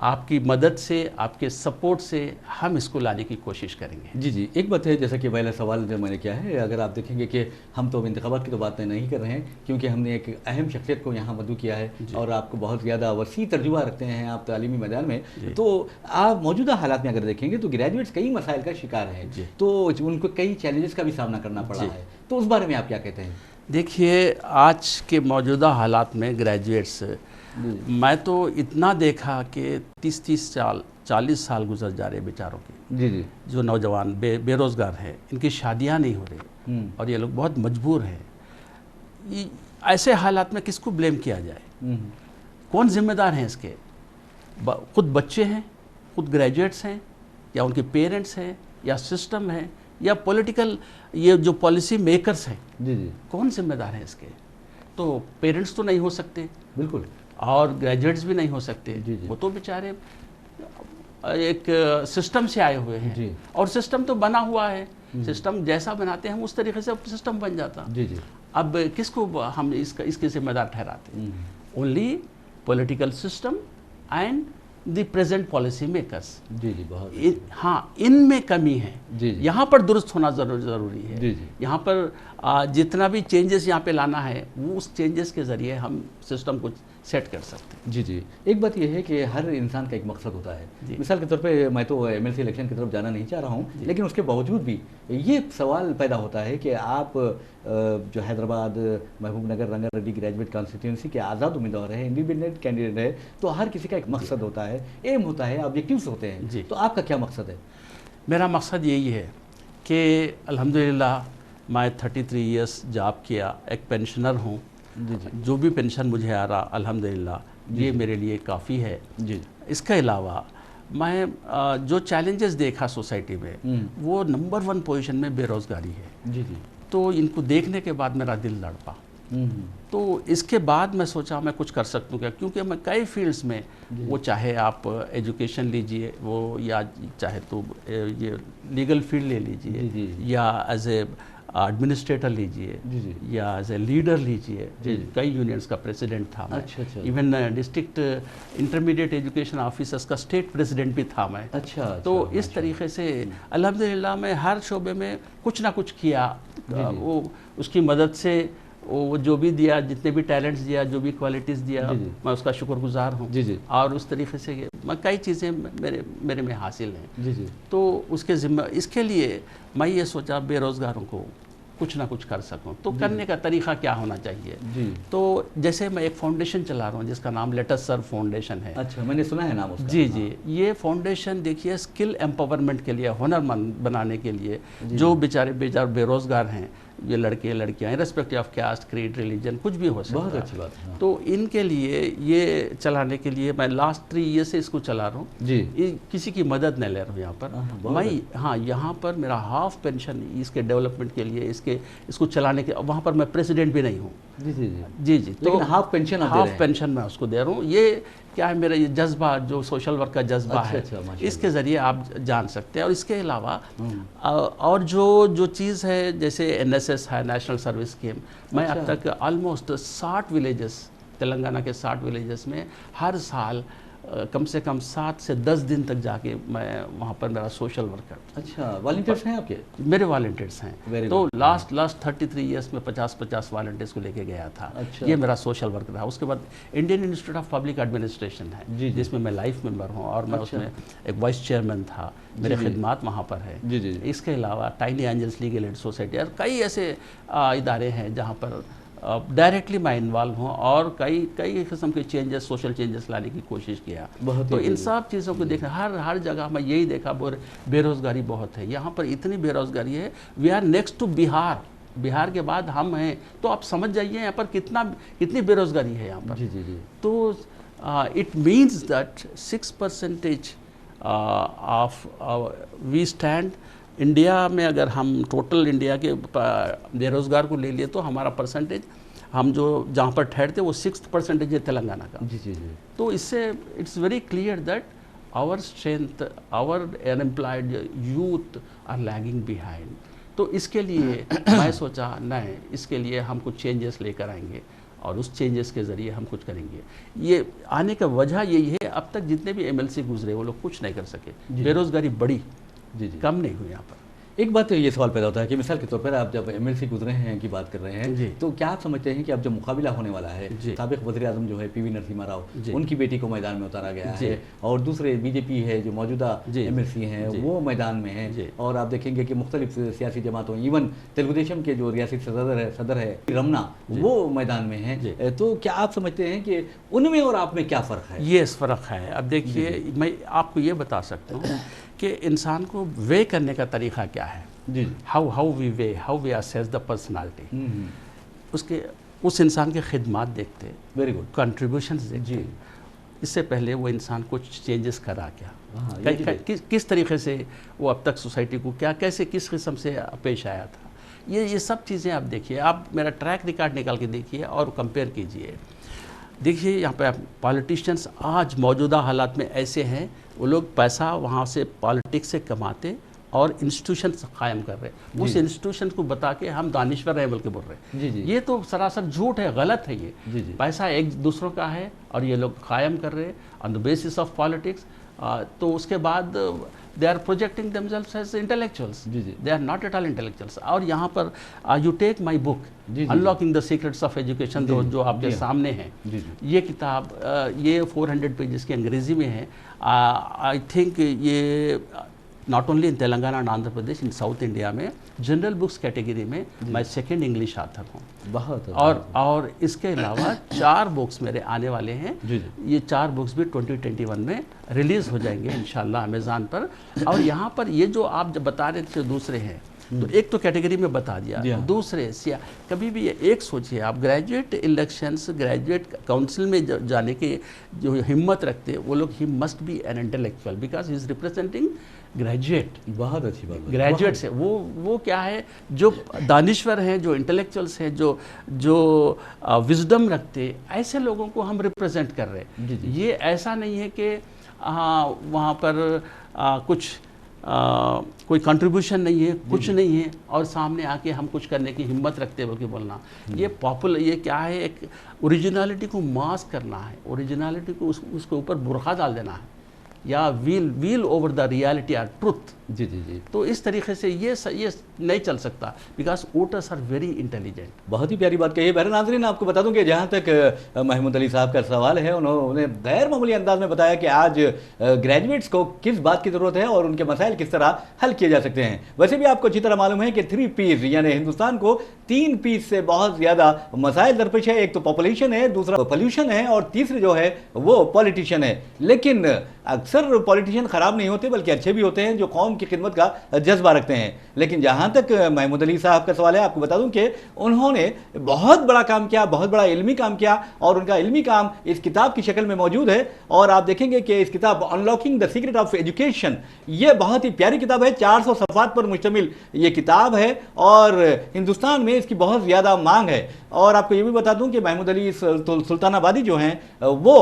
آپ کی مدد سے، آپ کے سپورٹ سے ہم اس کو لانے کی کوشش کریں گے۔ جی جی، ایک بات ہے جیسا کہ پہلا سوال جو میں نے کیا ہے، اگر آپ دیکھیں گے کہ ہم تو انتخابات کی تو بات نہیں کر رہے ہیں، کیونکہ ہم نے ایک اہم شخصیت کو یہاں مدعو کیا ہے اور آپ کو بہت زیادہ وسیع تجربہ رکھتے ہیں آپ تعلیمی میدان میں، تو آپ موجودہ حالات میں اگر دیکھیں گے تو گریجویٹس کئی مسائل کا شکار ہیں، تو ان کو کئی چیلنجز کا بھی سامنا کرنا پڑا ہے، تو اس بارے میں آپ کیا کہتے ہیں؟ دیکھیے، آج کے موجودہ حالات میں گریجویٹس، میں تو اتنا دیکھا کہ 30 سال 40 سال گزر جا رہے بیچاروں کے، جی جی، جو نوجوان بے روزگار ہیں، ان کی شادیاں نہیں ہو رہی اور یہ لوگ بہت مجبور ہیں۔ ایسے حالات میں کس کو بلیم کیا جائے؟ کون ذمہ دار ہیں اس کے؟ خود بچے ہیں، خود گریجویٹس ہیں، یا ان کے پیرنٹس ہیں، یا سسٹم ہے، یا پولیٹیکل یہ جو پالیسی میکرز ہیں؟ جی جی، کون ذمہ دار ہے اس کے؟ تو پیرنٹس تو نہیں ہو سکتے، بالکل، اور گریجویٹس بھی نہیں ہو سکتے، وہ تو بیچارے ایک سسٹم سے آئے ہوئے ہیں، اور سسٹم تو بنا ہوا ہے، سسٹم جیسا بناتے ہیں اس طریقے سے سسٹم بن جاتا۔ اب کس کو ہم اس کے ذمہ دار ٹھہراتے ہیں؟ Only political system and the present policy makers. جی جی، بہت ہاں، ان میں کمی ہے، یہاں پر درست ہونا ضروری ہے۔ یہاں پر جتنا بھی چینجز یہاں پہ لانا ہے، وہ اس چینجز کے ذریعے ہم سسٹم کو سیٹ کر سکتے ہیں۔ جی جی، ایک بات یہ ہے کہ ہر انسان کا ایک مقصد ہوتا ہے، مثال کے طور پہ میں تو ایم ایل سی الیکشن کی طرف جانا نہیں چاہ رہا ہوں، لیکن اس کے باوجود بھی یہ سوال پیدا ہوتا ہے کہ آپ جو حیدرآباد محبوب نگر رنگا ریڈی گریجویٹ کانسٹیٹیوئنسی کے آزاد امیدوار ہیں، انڈیپینڈنٹ کینڈیڈیٹ ہے، تو ہر کسی کا ایک مقصد ہوتا ہے، ایم ہوتا ہے، آبجیکٹیوز ہوتے ہیں، تو آپ کا کیا مقصد ہے؟ میرا مقصد یہی ہے کہ الحمدللہ میں 33 ایئرس جاب کیا، ایک پینشنر ہوں، جو بھی پینشن مجھے آ رہا الحمدللہ یہ میرے لیے کافی ہے۔ اس کے علاوہ میں جو چیلنجز دیکھا سوسائٹی میں، وہ نمبر 1 پوزیشن میں بے روزگاری ہے، تو ان کو دیکھنے کے بعد میرا دل لڑپا، تو اس کے بعد میں سوچا میں کچھ کر سکتوں کیا، کیونکہ میں کئی فیلڈز میں، وہ چاہے آپ ایجوکیشن لیجئے، وہ یا چاہے تو یہ لیگل فیلڈ لے لیجئے، یا ایز اے ایڈمنسٹریٹر لیجئے، یا ایز اے لیڈر لیجئے، کئی یونینز کا پریزیڈنٹ تھا میں، even district intermediate education officers کا اسٹیٹ پریزیڈنٹ بھی تھا میں۔ تو اس طریقے سے الحمدللہ میں ہر شعبے میں کچھ نہ کچھ کیا، وہ اس کی مدد سے وہ جو بھی دیا، جتنے بھی ٹیلنٹس دیا، جو بھی کوالٹیز دیا، میں اس کا شکر گزار ہوں، اور اس طریقے سے میں کئی چیزیں میرے میں حاصل ہیں، تو اس کے ذمہ، اس کے لیے میں یہ سوچا بے روزگاروں کو کچھ نہ کچھ کر سکوں، تو کرنے کا طریقہ کیا ہونا چاہیے؟ تو جیسے میں ایک فاؤنڈیشن چلا رہا ہوں جس کا نام لیٹ اس سرو فاؤنڈیشن ہے۔ اچھا، میں نے سنا ہے نام اس کا۔ جی جی، یہ فاؤنڈیشن دیکھیے اسکل ایمپاورمنٹ کے لیے، ہنر مند بنانے کے لیے، جو بیچارے بے روزگار ہیں، یہ لڑکے لڑکیاں respective of caste, creed, religion, کچھ بھی ہو سکتا ہے، بہت اچھی بات ہے، تو ان کے لیے یہ چلانے کے لیے میں لاسٹ 3 ایئر سے اس کو چلا رہا ہوں، کسی کی مدد نہیں لے رہا ہوں یہاں پر میں۔ ہاں، یہاں پر میرا ہاف پینشن اس کے ڈیولپمنٹ کے لیے، اس کو چلانے کے، وہاں پر میں پریزیڈنٹ بھی نہیں ہوں۔ جی جی، تو ہاف پینشن میں اس کو دے رہا ہوں۔ یہ کیا ہے، میرا یہ جذبہ جو سوشل ورک کا جذبہ ہے، اس کے ذریعے آپ جان سکتے ہیں۔ اور اس کے علاوہ اور جو چیز ہے، جیسے NSS ہے، نیشنل سروس اسکیم، میں اب تک آلموسٹ 60 ولیجز، تلنگانہ کے 60 ولیجز میں ہر سال کم سے کم 7 سے 10 دن تک جا کے میں وہاں پر میرا سوشل ورک کرتا ہوں۔ اچھا، والنٹیئرس ہیں آپ کے؟ میرے والنٹیئرس ہیں، تو لاسٹ 33 ایئرس میں 50 والنٹیئرس کو لے کے گیا تھا، یہ میرا سوشل ورک رہا۔ اس کے بعد Indian institute of public administration ہے، جس میں لائف ممبر ہوں، اور میں اس میں ایک وائس چیئرمین تھا، میرے خدمات وہاں پر ہے۔ اس کے علاوہ tiny angels legal aid society, اور کئی ایسے ادارے ہیں جہاں پر ڈائریکٹلی میں انوالو ہوں، اور کئی قسم کے چینجز، سوشل چینجز لانے کی کوشش کیا۔ تو ان سب چیزوں کو دیکھنا، ہر جگہ میں یہی دیکھا، بے روزگاری بہت ہے یہاں پر، اتنی بے روزگاری ہے، وی آر نیکسٹ ٹو بہار کے بعد ہم ہیں، تو آپ سمجھ جائیے یہاں پر کتنی بے روزگاری ہے یہاں پر۔ تو it means that 6% of we stand India میں، اگر ہم ٹوٹل انڈیا کے بے روزگار کو لے لیے تو ہمارا پرسنٹیج، ہم جہاں پر ٹھہرتے وہ 6% ہے تلنگانہ کا۔ تو اس سے it's very clear that our strength, our unemployed youth are lagging behind. تو اس کے لیے میں سوچا نہیں، اس کے لیے ہم کچھ چینجز لے کر آئیں گے، اور اس چینجز کے ذریعے ہم کچھ کریں گے. یہ آنے کا وجہ یہی ہے, اب تک جتنے بھی ایم ایل سی گزرے وہ لوگ کچھ نہیں کر سکے, بے روزگاری بڑی, کم نہیں ہوئی یہاں پر. ایک بات یہ سوال پیدا ہوتا ہے کہ مثال کے طور پر آپ جب ایم ایل سی گزرے ہیں کی بات کر رہے ہیں, تو کیا آپ سمجھتے ہیں کہ اب جو مقابلہ ہونے والا ہے, سابق وزیر اعظم جو ہے پی وی نرسمہا راؤ, ان کی بیٹی کو میدان میں اتارا گیا ہے, اور دوسرے بی جے پی ہے جو موجودہ ایم ایل سی ہیں وہ میدان میں ہیں, اور آپ دیکھیں گے کہ مختلف سیاسی جماعتوں, ایون تیلگو دیشم کے جو ریاست صدر ہے رمنا, وہ میدان میں ہیں, تو کیا آپ سمجھتے ہیں کہ ان میں اور آپ میں کیا فرق ہے؟ یہ فرق ہے. اب دیکھیے میں آپ کو یہ بتا سکتا ہوں کہ انسان کو وے کرنے کا طریقہ کیا ہے, how we weigh, how we assess the personality. اس انسان کے خدمات دیکھتے, ویری گڈ کنٹریبیوشنز دیکھتے, اس سے پہلے وہ انسان کچھ چینجز کرا کیا, کس طریقے سے وہ اب تک سوسائٹی کو کیسے کس قسم سے پیش آیا تھا, یہ سب چیزیں آپ دیکھیے. آپ میرا ٹریک ریکارڈ نکال کے دیکھیے اور کمپیئر کیجئے. دیکھیے یہاں پہ پالیٹیشینس آج موجودہ حالات میں ایسے ہیں, وہ لوگ پیسہ وہاں سے پالیٹکس سے کماتے اور انسٹیٹیوشنز قائم کر رہے, اس انسٹیٹیوشن کو بتا کے ہم دانشور ہیں بول کے بول رہے ہیں. یہ تو سراسر جھوٹ ہے, غلط ہے. یہ پیسہ ایک دوسروں کا ہے اور یہ لوگ قائم کر رہے آن دا بیسس آف پالیٹکس. تو اس کے بعد they are projecting themselves as intellectuals. They are not at all intellectuals. اور یہاں پر you take my book, Unlocking the Secrets of Education, جو آپ کے سامنے ہیں, یہ کتاب یہ 400 پیجز کی انگریزی میں ہے. I think یہ not only in Telangana and Andhra Pradesh, in south India میں جنرل بکس کیٹیگری میں میں سیکنڈ انگلش آتھر ہوں. بہت. اور اس کے علاوہ 4 بکس میرے آنے والے ہیں. یہ 4 بکس بھی 2021 میں ریلیز ہو جائیں گے انشاءاللہ امیزان پر. اور یہاں پر یہ جو آپ جب بتا رہے تھے دوسرے ہیں, تو ایک تو کیٹیگری میں بتا دیا, دوسرے کبھی بھی ایک سوچئے آپ, گریجویٹ الیکشنز, گریجویٹ کاؤنسل میں جانے کے جو ہمت رکھتے, وہ لوگ ہی must be an intellectual because he is representing graduate. بہت اچھی بات. گریجویٹ سے وہ کیا ہے, جو دانشور ہیں, جو انٹلیکچوئلس ہیں, جو وزڈم رکھتے, ایسے لوگوں کو ہم ریپرزینٹ کر رہے ہیں. یہ ایسا نہیں ہے کہ وہاں پر کچھ کوئی کنٹریبیوشن نہیں ہے, کچھ نہیں ہے, اور سامنے آ کے ہم کچھ کرنے کی ہمت رکھتے بول کے بولنا. یہ کیا ہے, ایک اوریجنالٹی کو ماسک کرنا ہے, اوریجنالٹی کو اس کے اوپر برقع ڈال دینا ہے, یا ویل اوور دا ریالٹی اور ٹروتھ. تو اس طریقے سے یہ نہیں چل سکتا because voters are very intelligent. بہت ہی پیاری بات کہی ہے. بہرحال ناظرین, آپ کو بتا دوں کہ جہاں تک محمود علی صاحب کا سوال ہے, انہوں نے غیر معمولی انداز میں بتایا کہ آج گریجویٹس کو کس بات کی ضرورت ہے اور ان کے مسائل کس طرح حل کیے جا سکتے ہیں. ویسے بھی آپ کو اچھی طرح معلوم ہے کہ 3 P's یعنی ہندوستان کو 3 P's سے بہت زیادہ مسائل درپیش ہے. ایک تو پاپولیشن ہے, دوسرا پولوشن ہے, اور تیسرے جو ہے وہ پولیٹیشین ہے. لیکن اکثر پولیٹیشین خراب نہیں ہوتے بلکہ اچھے بھی ہوتے ہیں جو قوم کی خدمت کا جذبہ رکھتے ہیں. لیکن جہاں تک محمود علی صاحب کا سوال ہے, آپ کو بتا دوں کہ انہوں نے بہت بڑا کام کیا, بہت بڑا علمی کام کیا, اور ان کا علمی کام اس کتاب کی شکل میں موجود ہے. اور آپ دیکھیں گے کہ اس کتاب انلاکنگ دا سیکرٹ آف ایجوکیشن, یہ بہت ہی پیاری کتاب ہے. 400 صفحات پر مشتمل یہ کتاب ہے, اور ہندوستان میں اس کی بہت زیادہ مانگ ہے. اور آپ کو یہ بھی بتا دوں کہ محمود علی سلطان آبادی جو ہیں وہ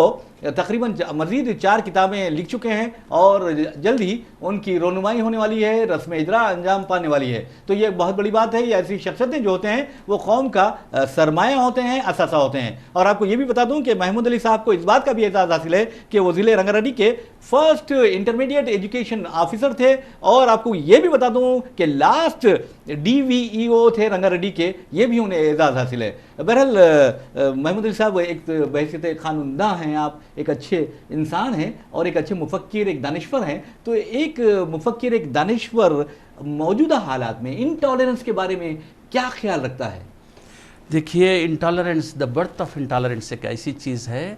تقریباً مزید 4 کتابیں لکھ چکے ہیں, اور جلد ہی ان کی رونمائی ہونے والی ہے, رسم اجرا انجام پانے والی ہے. تو یہ بہت بڑی بات ہے. یہ ایسی شخصیتیں جو ہوتے ہیں وہ قوم کا سرمایہ ہوتے ہیں, اثاثہ ہوتے ہیں. اور آپ کو یہ بھی بتا دوں کہ محمود علی صاحب کو اس بات کا بھی اعزاز حاصل ہے کہ وہ ضلع رنگا ریڈی کے فرسٹ انٹرمیڈیٹ ایجوکیشن آفیسر تھے. اور آپ کو یہ بھی بتا دوں کہ لاسٹ DVEO تھے رنگا ریڈی کے, یہ بھی انہیں اعزاز حاصل ہے. بہرحال محمود علی صاحب ایک بحیثیت خانندہ ہیں, آپ ایک اچھے انسان ہیں اور ایک اچھے مفکر, ایک دانشور ہیں. تو ایک مفکر, ایک دانشور موجودہ حالات میں انٹالرنس کے بارے میں کیا خیال رکھتا ہے؟ دیکھیے, intolerance, the birth of intolerance ایک ایسی چیز ہے.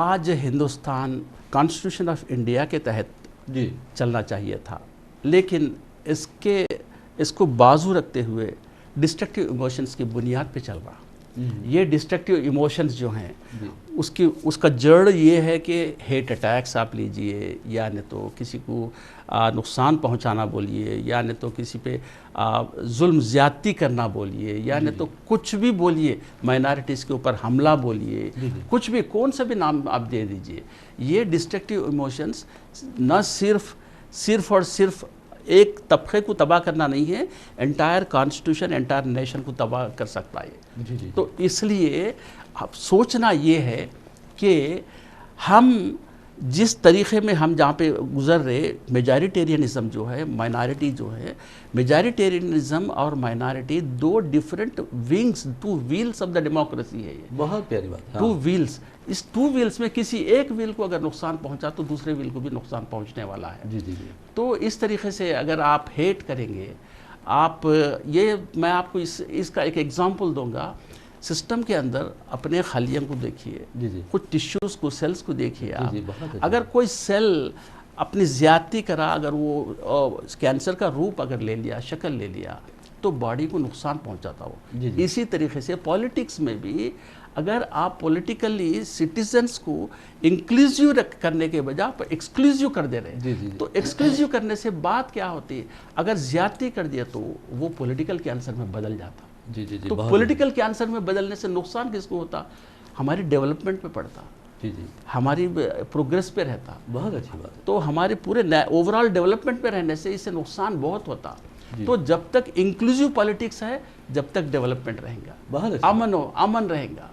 آج ہندوستان کانسٹیٹیوشن آف انڈیا کے تحت چلنا چاہیے تھا, لیکن اس کو بازو رکھتے ہوئے ڈسٹرکٹیو ایموشنز کی بنیاد پہ چل رہا. یہ ڈسٹرکٹیو ایموشنز جو ہیں اس کا جڑ یہ ہے کہ ہیٹ اٹیکس آپ لیجئے, یا نہیں تو کسی کو نقصان پہنچانا بولیے, یا نہیں تو کسی پہ ظلم زیادتی کرنا بولیے, یا نہیں تو کچھ بھی بولیے, مائنارٹیز کے اوپر حملہ بولیے, کچھ بھی, کون سا بھی نام آپ دے دیجئے. یہ ڈسٹرکٹیو ایموشنز نہ صرف اور صرف ایک طبقے کو تباہ کرنا نہیں ہے، انٹائر کانسٹیٹیوشن، انٹائر نیشن کو تباہ کر سکتا ہے۔ جی جی تو اس لیے اب سوچنا یہ ہے کہ ہم جس طریقے میں ہم جہاں پہ گزر رہے، میجارٹیرینزم جو ہے، مائنارٹی جو ہے، میجارٹیرینزم اور مائنارٹی دو different wings, two wheels of the democracy ہے یہ، بہت پیاری بات. Two wheels. اس ٹو ویلز میں کسی ایک ویل کو اگر نقصان پہنچا تو دوسرے ویل کو بھی نقصان پہنچنے والا ہے. جی جی جی. تو اس طریقے سے اگر آپ ہیٹ کریں گے، آپ یہ میں آپ کو اس کا ایک ایگزامپل دوں گا. سسٹم کے اندر اپنے خلیوں کو دیکھیے، جی جی کچھ ٹیشوز کو، سیلز کو دیکھیے آپ. جی بہت اچھا. اگر کوئی سیل اپنی زیادتی کرا، اگر وہ کینسر کا روپ اگر لے لیا، شکل لے لیا، تو باڈی کو نقصان پہنچاتا ہو. جی جی. اسی طریقے سے پولیٹکس میں بھی اگر آپ پولیٹیکلی سٹیزنس کو انکلوزیو کرنے کے بجائے آپ ایکسکلوزیو کر دے رہے ہیں. جی جی. تو ایکسکلوزیو کرنے سے بات کیا ہوتی ہے؟ اگر زیادتی کر دیا تو وہ پولیٹیکل کینسر میں بدل جاتا. جی جی جی. تو پولیٹیکل کینسر میں بدلنے سے نقصان کس کو ہوتا؟ ہماری ڈیولپمنٹ پہ پڑتا، جی جی. ہماری پروگریس پہ رہتا. بہت اچھی بات ہے. تو ہمارے پورے اوور آل ڈیولپمنٹ پہ رہنے سے اس سے نقصان بہت ہوتا. تو جب تک انکلوزیو پالیٹکس ہے، جب تک ڈیولپمنٹ رہیں گا، بہت اچھا. امن رہیں گا.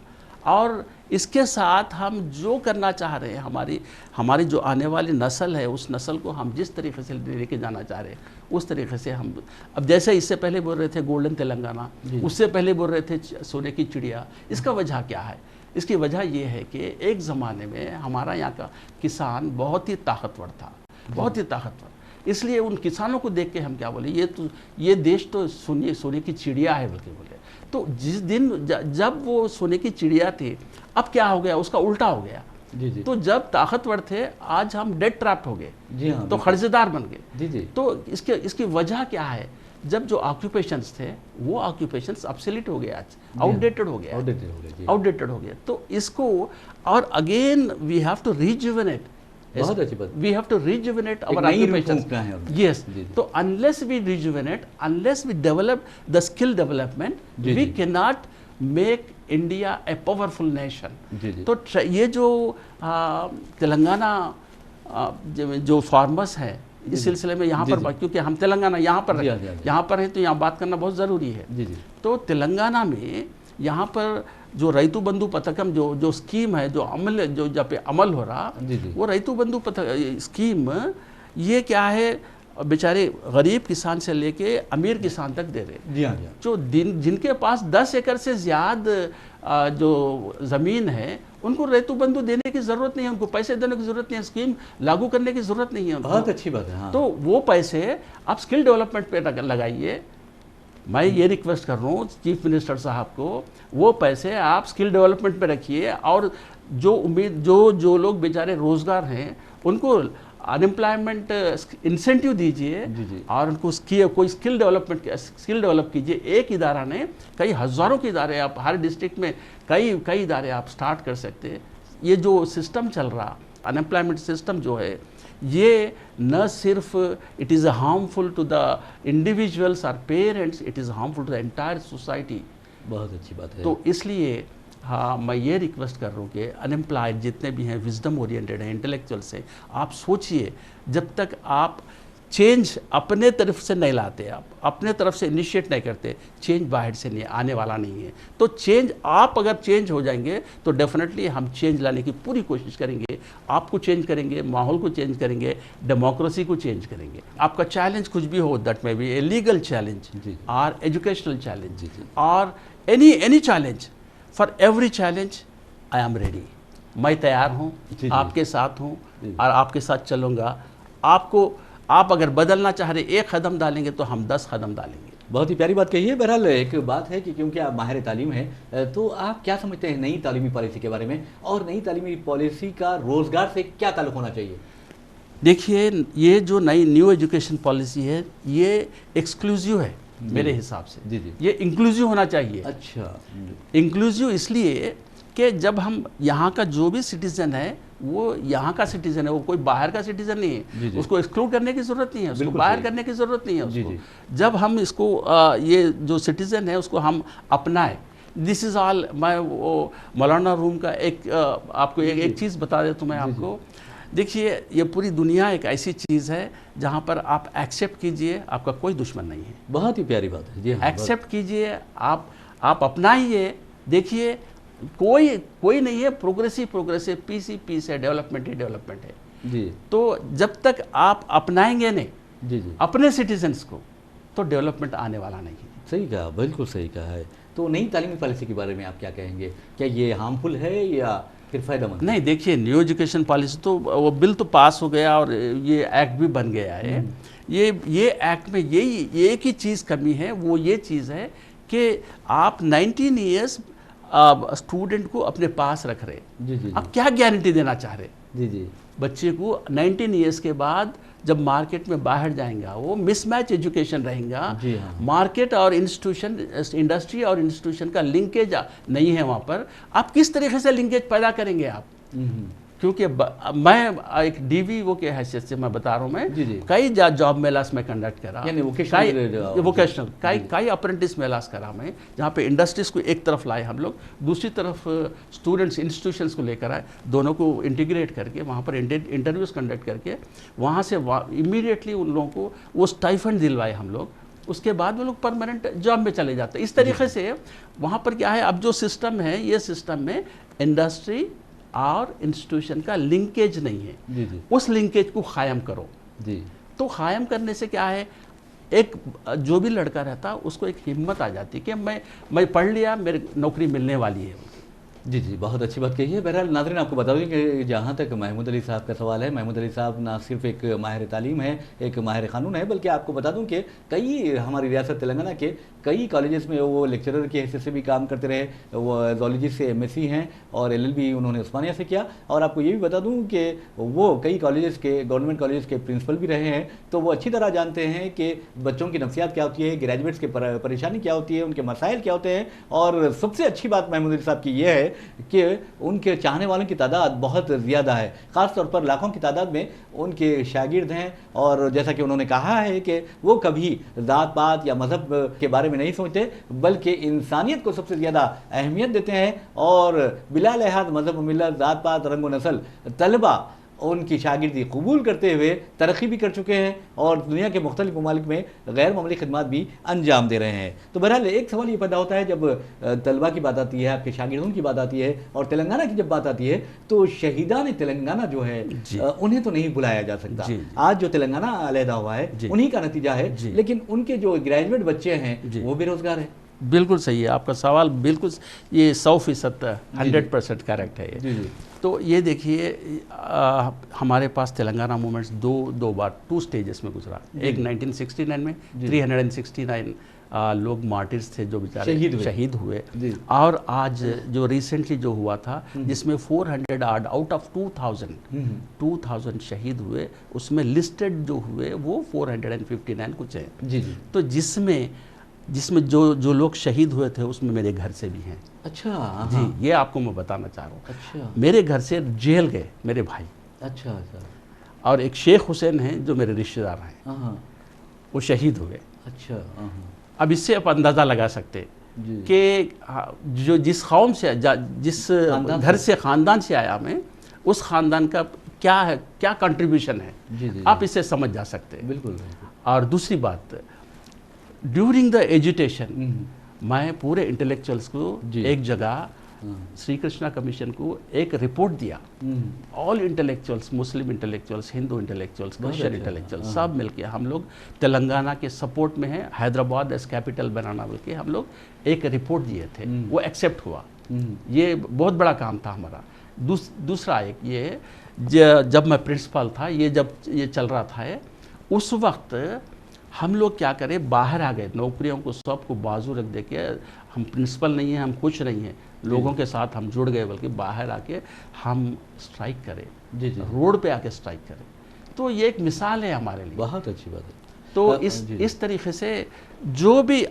اور اس کے ساتھ ہم جو کرنا چاہ رہے ہیں، ہماری جو آنے والی نسل ہے، اس نسل کو ہم جس طریقے سے لے کے جانا چاہ رہے ہیں اس طریقے سے ہم، اب جیسے اس سے پہلے بول رہے تھے گولڈن تلنگانہ، اس سے پہلے بول رہے تھے سونے کی چڑیا. اس کا وجہ کیا ہے؟ اس کی وجہ یہ ہے کہ ایک زمانے میں ہمارا یہاں کا کسان بہت ہی طاقتور تھا، بہت ہی طاقتور. اس لیے ان کسانوں کو دیکھ کے ہم کیا بولے، یہ دیش تو سونے کی چڑیا ہے بلکہ بولے. تو جس دن جب وہ سونے کی چڑیا تھی، اب کیا ہو گیا؟ اس کا الٹا ہو گیا. جی جی. تو جب طاقتور تھے، آج ہم ڈیٹ ٹریپڈ ہو گئے. جی ہاں. تو قرض دار بن گئے. جی جی. تو اس کی وجہ کیا ہے؟ جب جو آکیوپیشنز تھے وہ آکیوپیشنز ابسلیٹ ہو گئے، آج آؤٹ ڈیٹڈ ہو گیا. آؤٹ ڈیٹڈ ہو گیا. تو اس کو اور again we have to rejuvenate. بہت اچھی بات. We have to rejuvenate our occupations. Yes. So unless we rejuvenate, unless we develop the skill development, we cannot make India a powerful nation. تو یہ جو تلنگانہ جو فارمرس ہیں اس سلسلے میں یہاں پر، کیونکہ ہم تلنگانہ یہاں پر ہیں تو یہاں بات کرنا بہت ضروری ہے. تو تلنگانہ میں یہاں پر جو ریتو بندھو پتھکم جو اسکیم ہے، جو جب پہ عمل ہو رہا، وہ ریتو بندھو اسکیم یہ کیا ہے؟ بیچارے غریب کسان سے لے کے امیر کسان تک دے رہے. جو جن کے پاس 10 ایکڑ سے زیادہ جو زمین ہے، ان کو ریتو بندھو دینے کی ضرورت نہیں ہے، ان کو پیسے دینے کی ضرورت نہیں ہے، اسکیم لاگو کرنے کی ضرورت نہیں ہے. بہت اچھی بات ہے. تو وہ پیسے آپ اسکل ڈیولپمنٹ پہ لگائیے. میں یہ ریکویسٹ کر رہا ہوں چیف منسٹر صاحب کو، وہ پیسے آپ اسکل ڈیولپمنٹ پہ رکھیے. اور جو لوگ بیچارے روزگار ہیں ان کو انمپلائمنٹ انسینٹیو دیجیے، اور ان کو کوئی اسکل ڈیولپ کیجیے. ایک ادارہ نے کئی ہزاروں کے ادارے، آپ ہر ڈسٹرکٹ میں کئی ادارے آپ سٹارٹ کر سکتے. یہ جو سسٹم چل رہا انمپلائمنٹ سسٹم جو ہے، یہ نہ صرف it is harmful to the individuals اور parents, it is harmful to the entire society. بہت اچھی بات ہے. تو اس لیے میں یہ ریکویسٹ کر رہا ہوں کہ انمپلائڈ جتنے بھی ہیں، وزڈم اورینٹڈ ہیں، انٹلیکچوئلس ہیں، آپ سوچئے جب تک آپ چینج اپنے طرف سے نہیں لاتے، آپ اپنے طرف سے انیشیٹ نہیں کرتے، چینج باہر سے نہیں آنے والا نہیں ہے. تو چینج آپ اگر چینج ہو جائیں گے تو ڈیفینیٹلی ہم چینج لانے کی پوری کوشش کریں گے. آپ کو چینج کریں گے، ماحول کو چینج کریں گے، ڈیموکریسی کو چینج کریں گے. آپ کا چیلنج کچھ بھی ہو، دیٹ میں بی اے لیگل چیلنج اور ایجوکیشنل چیلنج اور any challenge. For every challenge I am ready. میں تیار ہوں، آپ کے ساتھ ہوں اور آپ کے ساتھ چلوں گا. آپ اگر بدلنا چاہ رہے 1 قدم ڈالیں گے تو ہم 10 قدم ڈالیں گے. بہت ہی پیاری بات کہی ہے. بہرحال ایک بات ہے کہ کیونکہ آپ ماہر تعلیم ہیں، تو آپ کیا سمجھتے ہیں نئی تعلیمی پالیسی کے بارے میں، اور نئی تعلیمی پالیسی کا روزگار سے کیا تعلق ہونا چاہیے؟ دیکھیے، یہ جو نیو ایجوکیشن پالیسی ہے یہ ایکسکلوزیو ہے میرے حساب سے. یہ انکلوزیو ہونا چاہیے. اچھا. انکلوزیو اس لیے کہ جب ہم یہاں کا جو بھی سٹیزن ہے وہ یہاں کا سٹیزن ہے، وہ کوئی باہر کا سٹیزن نہیں ہے. اس کو ایکسکلوڈ کرنے کی ضرورت نہیں ہے، اس کو باہر کرنے کی ضرورت نہیں ہے. اس کو جب ہم اس کو یہ جو سٹیزن ہے اس کو ہم اپنائیں. دس از آل. میں مولانا روم کا آپ کو ایک چیز بتا دیتا ہوں میں آپ کو. دیکھیے یہ پوری دنیا ایک ایسی چیز ہے جہاں پر آپ ایکسیپٹ کیجئے، آپ کا کوئی دشمن نہیں ہے. بہت ہی پیاری بات ہے. جی ہاں، ایکسیپٹ کیجئے، آپ اپنائیے. دیکھیے کوئی نہیں ہے، پروگریسو پیس ہے، ڈیولپمنٹ ہی ڈیولپمنٹ ہے. جی تو جب تک آپ اپنائیں گے نہیں جی جی اپنے سٹیزنز کو تو ڈیولپمنٹ آنے والا نہیں ہے. صحیح کہا، بالکل صحیح کہا ہے. تو نئی تعلیمی پالیسی کے بارے میں آپ کیا کہیں گے؟ کیا یہ ہارمفل ہے یا پھر فائدہ مند؟ نہیں، دیکھیے نیو ایجوکیشن پالیسی تو وہ بل تو پاس ہو گیا اور یہ ایکٹ بھی بن گیا ہے. یہ ایکٹ میں یہی ایک ہی چیز کمی ہے، وہ یہ چیز ہے کہ آپ 19 ایئرس اسٹوڈنٹ کو اپنے پاس رکھ رہے. جی جی آپ کیا گارنٹی دینا چاہ رہے جی جی بچے کو 19 ایئرس کے بعد جب مارکیٹ میں باہر جائیں گا وہ مس میچ ایجوکیشن رہیں گا. جی ہاں. مارکیٹ اور انڈسٹری اور انسٹیٹیوشن کا لنکیج نہیں ہے وہاں پر. آپ کس طریقے سے لنکیج پیدا کریں گے آپ؟ کیونکہ میں ایک ڈی وی او کے حیثیت سے میں بتا رہا ہوں، میں کئی جاب میلاس میں کنڈکٹ کرا، یعنی ووکیشنل کئی اپرنٹس میلاس کرا میں، جہاں پہ انڈسٹریز کو ایک طرف لائے ہم لوگ، دوسری طرف اسٹوڈنٹس انسٹیٹیوشنس کو لے کر آئے، دونوں کو انٹیگریٹ کر کے وہاں پر انٹرویوز کنڈکٹ کر کے وہاں سے امیڈیٹلی ان لوگوں کو وہ اسٹائفنڈ دلوائے ہم لوگ. اس کے بعد وہ لوگ پرماننٹ جاب میں چلے جاتے ہیں. اس طریقے سے وہاں پر کیا ہے، اب جو سسٹم ہے یہ سسٹم میں انڈسٹری اور انسٹیٹیوشن کا لنکیج نہیں ہے. جی جی اس لنکیج کو قائم کرو. جی تو قائم کرنے سے کیا ہے، ایک جو بھی لڑکا رہتا اس کو ایک ہمت آ جاتی کہ میں پڑھ لیا، میرے نوکری ملنے والی ہے. جی جی بہت اچھی بات کہی ہے. بہرحال ناظرین آپ کو بتا دوں کہ جہاں تک محمود علی صاحب کا سوال ہے، محمود علی صاحب نہ صرف ایک ماہر تعلیم ہے، ایک ماہر قانون ہے، بلکہ آپ کو بتا دوں کہ کئی ہماری ریاست تلنگانہ کے کئی کالجز میں وہ لیکچرر کی حیثیت سے بھی کام کرتے رہے. وہ زولوجی سے MSc ہیں اور LLB انہوں نے عثمانیہ سے کیا. اور آپ کو یہ بھی بتا دوں کہ وہ کئی کالجز کے گورنمنٹ کالجز کے پرنسپل بھی رہے ہیں. تو وہ اچھی طرح جانتے ہیں کہ بچوں کی نفسیات کیا ہوتی ہے، گریجویٹس کی پریشانی کیا ہوتی ہے، ان کے مسائل کیا ہوتے ہیں. اور سب سے اچھی بات محمود علی صاحب کی یہ ہے کہ ان کے چاہنے والوں کی تعداد بہت زیادہ ہے، خاص طور پر لاکھوں کی تعداد میں ان کے شاگرد ہیں. اور جیسا کہ انہوں نے کہا ہے کہ وہ کبھی ذات پات یا مذہب کے بارے میں نہیں سوچتے، بلکہ انسانیت کو سب سے زیادہ اہمیت دیتے ہیں. اور بلا لحاظ مذہب و ملت، ذات پات، رنگ و نسل، طلبہ ان کی شاگردی قبول کرتے ہوئے ترقی بھی کر چکے ہیں اور دنیا کے مختلف ممالک میں غیر معمولی خدمات بھی انجام دے رہے ہیں. تو بہرحال ایک سوال یہ پیدا ہوتا ہے جب طلبہ کی بات آتی ہے، آپ کے شاگردوں کی بات آتی ہے اور تلنگانہ کی جب بات آتی ہے تو شہیدان تلنگانہ جو ہے انہیں تو نہیں بلایا جا سکتا. آج جو تلنگانہ علیحدہ ہوا ہے انہی کا نتیجہ ہے، لیکن ان کے جو گریجویٹ بچے ہیں وہ بے روزگار ہیں. بالکل صحیح ہے آپ کا سوال، بالکل یہ 100% 100% کریکٹ ہے. تو یہ دیکھیے ہمارے پاس تلنگانہ موومنٹس دو بار 2 سٹیجز میں گزرا. ایک 1969 میں 369 لوگ مارٹرز تھے جو بیچارے شہید ہوئے، اور آج جو ریسنٹلی جو ہوا تھا جس میں 400 آؤٹ آف 2000 شہید ہوئے، اس میں لسٹڈ جو ہوئے وہ 459 کچھ ہیں. تو جس میں جو لوگ شہید ہوئے تھے اس میں میرے گھر سے بھی ہیں. اچھا جی، یہ آپ کو میں بتانا چاہ رہا ہوں. اچھا، میرے گھر سے جیل گئے میرے بھائی. اچھا اچھا. اور ایک شیخ حسین ہیں جو میرے رشتہ دار ہیں، وہ شہید ہوئے. اچھا. اب اس سے آپ اندازہ لگا سکتے کہ جو جس قوم سے، جس گھر سے، خاندان سے آیا میں، اس خاندان کا کیا ہے، کیا کنٹریبیوشن ہے، آپ اس سے سمجھ جا سکتے. بالکل. اور دوسری بات، ڈیورنگ دا ایجوٹیشن میں پورے انٹلیکچوئلس کو ایک جگہ سری کرشنا کمیشن کو ایک رپورٹ دیا. آل انٹلیکچوئلس، مسلم انٹلیکچوئلس، ہندو انٹلیکچوئلس، کرسچن انٹلیکچوئلس، سب مل کے ہم لوگ تلنگانہ کے سپورٹ میں ہیں. حیدرآباد ایز کیپٹل بنانا بول کے ہم لوگ ایک رپورٹ دیے تھے، وہ ایکسیپٹ ہوا. یہ بہت بڑا کام تھا ہمارا. دوسرا ایک یہ، جب میں پرنسپل تھا، جب یہ چل رہا تھا، اس وقت ہم لوگ کیا کرے، باہر آ گئے، نوکریوں کو سب کو بازو رکھ دے کے، ہم پرنسپل نہیں ہیں، ہم خوش نہیں ہیں، لوگوں کے ساتھ ہم جڑ گئے، بلکہ باہر آ کے ہم اسٹرائک کرے، روڈ پہ آ کے اسٹرائک کرے. تو یہ ایک مثال ہے ہمارے لیے. بہت اچھی بات ہے. تو اس طریقے سے جو بھی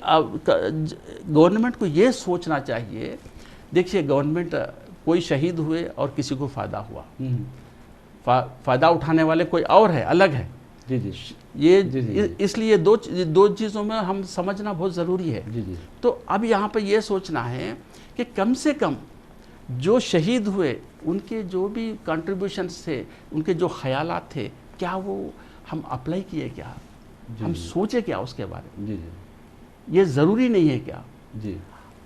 گورنمنٹ کو یہ سوچنا چاہیے. دیکھیے گورنمنٹ، کوئی شہید ہوئے اور کسی کو فائدہ ہوا، فائدہ اٹھانے والے کوئی اور ہے، الگ ہے. یہ اس لیے دو چیزوں میں ہم سمجھنا بہت ضروری ہے. تو اب یہاں پہ یہ سوچنا ہے کہ کم سے کم جو شہید ہوئے ان کے جو بھی کنٹریبیوشنس تھے، ان کے جو خیالات تھے، کیا وہ ہم اپلائی کیے کیا؟ ہم سوچے کیا اس کے بارے میں؟ جی یہ ضروری نہیں ہے کیا؟ جی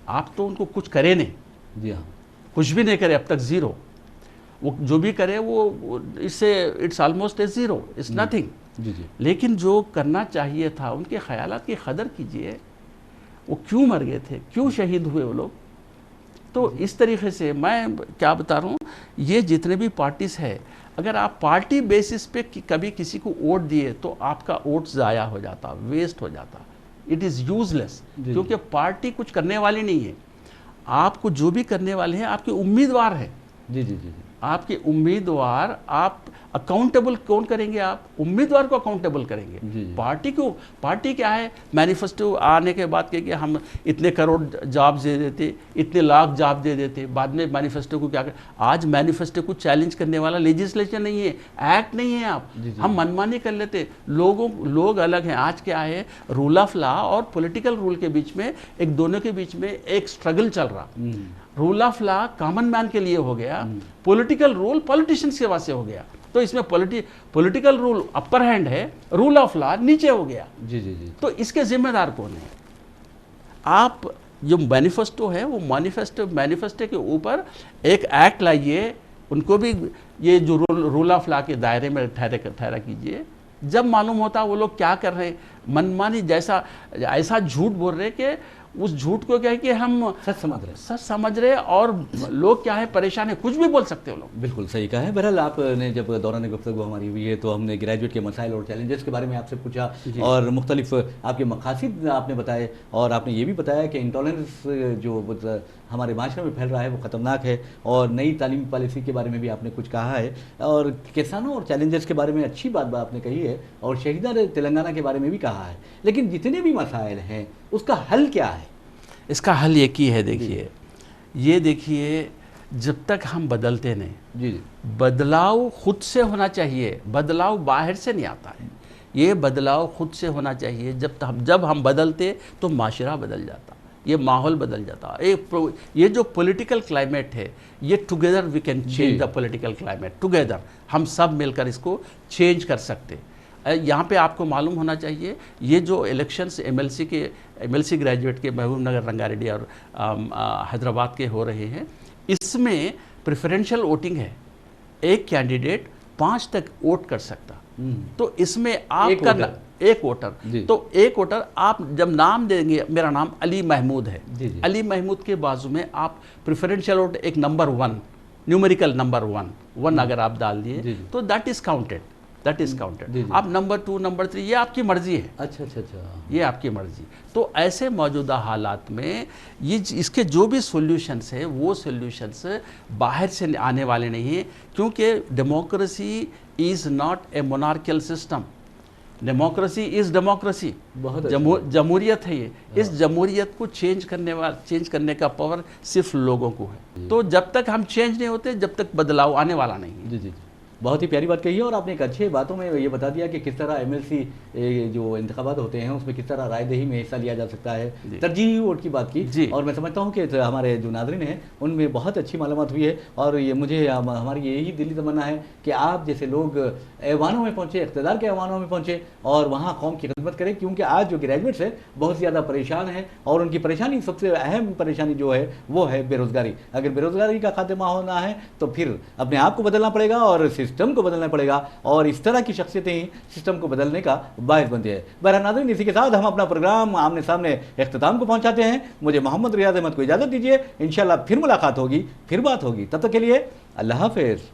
آپ تو ان کو کچھ کرے نہیں، جی ہاں کچھ بھی نہیں کرے اب تک، زیرو. وہ جو بھی کرے وہ it's almost a zero, it's nothing. جی جی لیکن جو کرنا چاہیے تھا، ان کے خیالات کی قدر کیجئے. وہ کیوں مر گئے تھے، کیوں شہید ہوئے وہ لوگ؟ تو اس طریقے سے میں کیا بتا رہا ہوں، یہ جتنے بھی پارٹیز ہے، اگر آپ پارٹی بیسس پہ کبھی کسی کو ووٹ دیے تو آپ کا ووٹ ضائع ہو جاتا، ویسٹ ہو جاتا. اٹ از یوز لیس، کیونکہ پارٹی کچھ کرنے والی نہیں ہے. آپ کو جو بھی کرنے والے ہیں آپ کے امیدوار ہیں. جی جی جی آپ کے امیدوار، آپ اکاؤنٹیبل کون کریں گے؟ آپ امیدوار کو اکاؤنٹیبل کریں گے. جی. پارٹی کو، پارٹی کیا ہے؟ مینیفیسٹو آنے کے بعد کہ ہم اتنے کروڑ جابز دے دیتے، اتنے لاکھ جاب دے دیتے. بعد میں مینیفیسٹو کو کیا آج مینیفیسٹو کو چیلنج کرنے والا لیجسلیشن نہیں ہے، ایکٹ نہیں ہے. آپ ہم منمانی کر لیتے. لوگ الگ ہیں. آج کیا ہے؟ رول آف لا اور پولیٹیکل رول کے بیچ میں ایک دونوں کے بیچ میں ایک سٹرگل چل رہا. Rule of law common man کے لیے ہو گیا، پولیٹیکل رول پولیٹیشینس کے واسطے ہو گیا. تو اس میں پولیٹیکل رول اپر ہینڈ ہے، رول آف لا نیچے ہو گیا. جی جی جی تو اس کے ذمہ دار کون ہے؟ آپ جو مینیفیسٹو ہے وہ مینیفیسٹو کے اوپر ایک ایکٹ لائیے، ان کو بھی یہ جو رول آف لا کے دائرے میں ٹھہرا کیجئے. جب معلوم ہوتا وہ لوگ کیا کر رہے ہیں، منمانی ایسا جھوٹ بول رہے کہ اس جھوٹ کو کیا ہے کہ ہم سچ سمجھ رہے اور لوگ کیا ہے پریشان ہے، کچھ بھی بول سکتے ہو لوگ. بالکل صحیح کہا ہے. بہرحال آپ نے جب دوران گفتگو ہماری ہوئی ہے تو ہم نے گریجویٹ کے مسائل اور چیلنجز کے بارے میں آپ سے پوچھا اور مختلف آپ کے مقاصد آپ نے بتائے، اور آپ نے یہ بھی بتایا کہ انٹالرنس جو ہمارے معاشرے میں پھیل رہا ہے وہ خطرناک ہے، اور نئی تعلیمی پالیسی کے بارے میں بھی آپ نے کچھ کہا ہے، اور کسانوں اور چیلنجز کے بارے میں اچھی بات آپ نے کہی ہے، اور شہیدان تلنگانہ کے بارے میں بھی کہا ہے. لیکن جتنے بھی مسائل ہیں اس کا حل کیا ہے؟ اس کا حل ایک ہی ہے. دیکھیے جب تک ہم بدلتے نہیں، جی بدلاؤ خود سے ہونا چاہیے، بدلاؤ باہر سے نہیں آتا ہے. یہ بدلاؤ خود سے ہونا چاہیے. جب ہم بدلتے تو معاشرہ بدل جاتا، یہ ماحول بدل جاتا. یہ جو پولیٹیکل کلائمیٹ ہے، یہ together we can change the political climate. Together ہم سب مل کر اس کو چینج کر سکتے. یہاں پہ آپ کو معلوم ہونا چاہیے، یہ جو elections M L C graduate کے محبوب نگر، رنگا ریڈی اور حیدرآباد کے ہو رہے ہیں، اس میں پریفرینشل ووٹنگ ہے. ایک کینڈیڈیٹ 5 تک ووٹ کر سکتا. تو اس میں آپ کا ایک ووٹر، تو ایک ووٹر آپ جب نام دیں گے، میرا نام علی محمود ہے، علی محمود کے بازو میں آپ پریفرینشل ووٹ ایک نمبر 1، نیومیریکل نمبر 1 اگر آپ ڈال دیے تو دیٹ از کاؤنٹڈ. آپ نمبر 2 نمبر 3 یہ آپ کی مرضی ہے. اچھا اچھا اچھا، یہ آپ کی مرضی. تو ایسے موجودہ حالات میں اس کے جو بھی سولوشنس ہیں وہ سولوشنس باہر سے آنے والے نہیں ہیں، کیونکہ democracy is not a monarchical system. Democracy is democracy, جمہوریت ہے. یہ اس جمہوریت کو چینج کرنے کا پاور صرف لوگوں کو ہے. تو جب تک ہم چینج نہیں ہوتے، جب تک بدلاؤ آنے والا نہیں ہے. جی جی بہت ہی پیاری بات کہی ہے، اور آپ نے ایک اچھے باتوں میں یہ بتا دیا کہ کس طرح ایم ایل سی جو انتخابات ہوتے ہیں اس میں کس طرح رائے دہی میں حصہ لیا جا سکتا ہے. ترجیحی ووٹ کی بات کی، اور میں سمجھتا ہوں کہ ہمارے جو ناظرین ہیں ان میں بہت اچھی معلومات ہوئی ہے. اور یہ مجھے ہماری یہی دلی تمنا ہے کہ آپ جیسے لوگ ایوانوں میں پہنچے، اقتدار کے ایوانوں میں پہنچے اور وہاں قوم کی خدمت کریں، کیونکہ آج جو گریجویٹس ہیں بہت زیادہ پریشان ہیں، اور ان کی پریشانی، سب سے اہم پریشانی جو ہے وہ ہے بے روزگاری. اگر بے روزگاری کا خاتمہ ہونا ہے تو پھر اپنے آپ کو بدلنا پڑے گا اور سسٹم کو بدلنا پڑے گا، اور اس طرح کی شخصیتیں ہی سسٹم کو بدلنے کا باعث بنتی ہے. بہرحال ناظرین، اسی کے ساتھ ہم اپنا پروگرام آمنے سامنے اختتام کو پہنچاتے ہیں. مجھے محمد ریاض احمد کو اجازت دیجیے، انشاءاللہ پھر ملاقات ہوگی، پھر بات ہوگی. تب تک کے لیے اللہ حافظ.